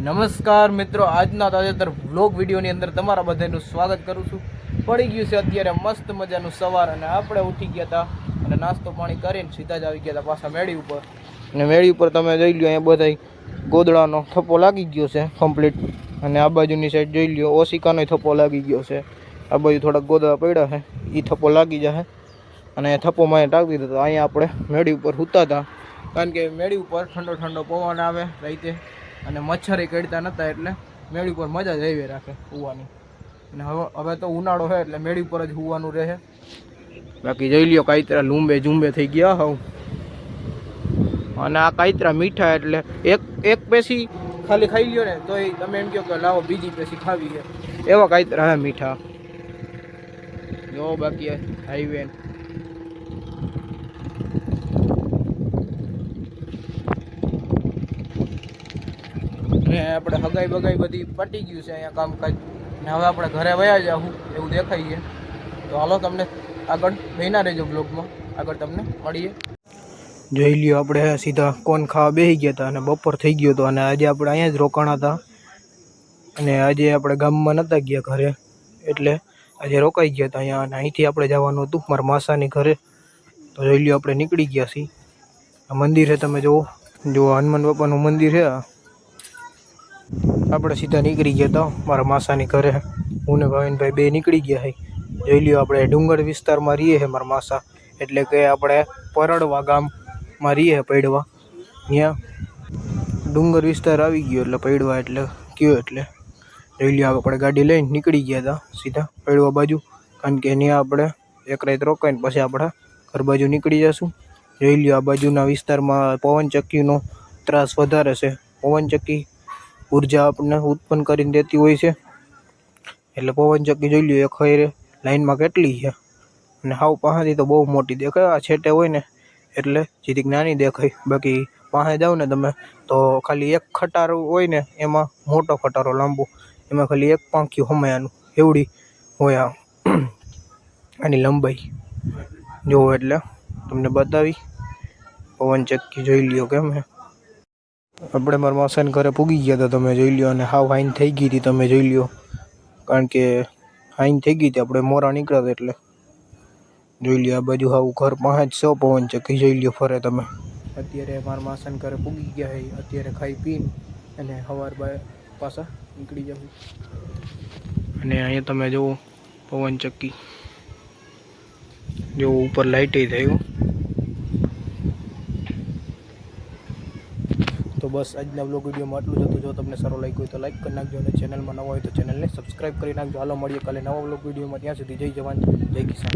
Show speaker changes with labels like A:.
A: નમસ્કાર મિત્રો, આજના તાજેતર વ્લોગ વિડીયોની અંદર તમારા બધાનું સ્વાગત કરું છું। પડી ગયું છે અત્યારે મસ્ત મજાનું સવાર અને આપણે ઉઠી ગયા હતા અને નાસ્તો પાણી કરીને સીધા જ આવી ગયા હતા પાછા મેળી ઉપર। અને મેળી ઉપર તમે જોઈ લ્યો અહીંયા બધા ગોદડાનો થપ્પો લાગી ગયો છે કમ્પ્લીટ। અને આ બાજુની સાઈડ જોઈ લ્યો ઓશિકાનો થપ્પો લાગી ગયો છે। આ બાજુ થોડાક ગોદડા પડ્યા છે, એ થપ્પો લાગી જશે અને થપ્પો માં ટાંકી દીધો। તો અહીંયા આપણે મેળી ઉપર સૂતા હતા કારણ કે મેળી ઉપર ઠંડો ઠંડો પવન આવે રાતે અને મચ્છરે કડતા નતા એટલે મેળી ઉપર મજા જ આવી રાખે સુવાની। અને હવે તો ઉનાળો છે એટલે મેળી ઉપર જ સુવાનું રહે। બાકી જોઈ લ્યો કાઈતરા લૂંબે ઝૂંબે થઈ ગયા હોવ। અને આ કાઈતરા મીઠા એટલે એક પેસી ખાલી ખાઈ લ્યો ને તો તમે એમ કહો કે લાવો બીજી પેસી ખાવી છે, એવા કાઈતરા હે મીઠા। જો બાકી હાઈવે ને આપણે હગાઈ બગાઈ બધી પટી ગયું છે અહીંયા કામકાજ ને હવે આપણે ઘરે વયા જાવું એવું દેખાય છે। તો હાલો તમને આગળ બન્યા રહેજો બ્લોગમાં, આગળ તમને મળીએ। જોઈ લ્યો આપણે સીધા કોન ખાવા બેસી ગયા હતા અને બપોર થઈ ગયો હતો અને આજે આપણે અહીંયા જ રોકાણા હતા અને આજે આપણે ગામમાં નહોતા ગયા ઘરે એટલે આજે રોકાઈ ગયા હતા અહીંયા। અને અહીંથી આપણે જવાનું હતું મારા માસાની ઘરે। તો જોઈ લ્યો આપણે નીકળી ગયા છીએ। આ મંદિર છે તમે જુઓ, હનુમાન બાપાનું મંદિર છે। આપણે સીધા નીકળી ગયા હતા મારા માસાની ઘરે। હું ને ભાવિનભાઈ બે નીકળી ગયા છે। જોઈ લ્યો આપણે ડુંગર વિસ્તારમાં રહીએ છે મારા માસા, એટલે કે આપણે પરડવા ગામમાં રહીએ છે પૈડવા। ત્યાં ડુંગર વિસ્તાર આવી ગયો એટલે પૈડવા એટલે કયો એટલે જોઈ લ્યો આપણે ગાડી લઈને નીકળી ગયા હતા સીધા પૈડવા બાજુ, કારણ કે ત્યાં આપણે એક રાત રોકાઈને પછી આપણે ઘર બાજુ નીકળી જઈશું। જોઈ લ્યો આ બાજુના વિસ્તારમાં પવનચક્કીનો ત્રાસ વધારે છે। પવનચક્કી ઉર્જા આપણને ઉત્પન્ન કરીને દેતી હોય છે એટલે પવનચક્કી જોઈ લ્યો એક ખૈરે લાઈનમાં કેટલી છે અને હાવ પાસેથી તો બહુ મોટી દેખાય। આ છેટે હોય ને એટલે જેથી નાની દેખાય, બાકી પાસે જાઓ ને તમે તો ખાલી એક ખટારો હોય ને એમાં મોટો ખટારો લાંબો, એમાં ખાલી એક પાંખ્યું હમાયાનું એવડી હોય આની લંબાઈ। જોવો એટલે તમને બતાવી પવનચક્કી જોઈ લ્યો કેમ હે। આપણે મારા માસાને ઘરે પૂગી ગયા હતા તમે જોઈ લ્યો અને હાવ હાઈન થઈ ગઈ હતી તમે જોઈ લ્યો, કારણ કે હાઈન થઈ ગઈ હતી આપણે મોરા નીકળ્યા એટલે જોઈ લ્યો આ બાજુ હાવ ઘર પાસે જ સો પવનચક્કી જોઈ લ્યો ફરે તમે। અત્યારે મારા માસાને ઘરે પૂગી ગયા છે, અત્યારે ખાઈ પીને અને સવાર પાછા નીકળી જવું। અને અહીંયા તમે જુઓ પવનચક્કી, જો ઉપર લાઇટે થયું। તો બસ આજના બ્લોગ વિડીયોમાં આટલું જ હતું। જો તમને સારો લાગ્યો હોય તો લાઈક કરી નાખજો અને ચેનલમાં નવા હોય તો ચેનલને સબસ્ક્રાઈબ કરી નાખજો। હાલો મળીએ કાલે નવા બ્લોગ વિડીયોમાં, ત્યાં સુધી જય જવાન જય કિસાન।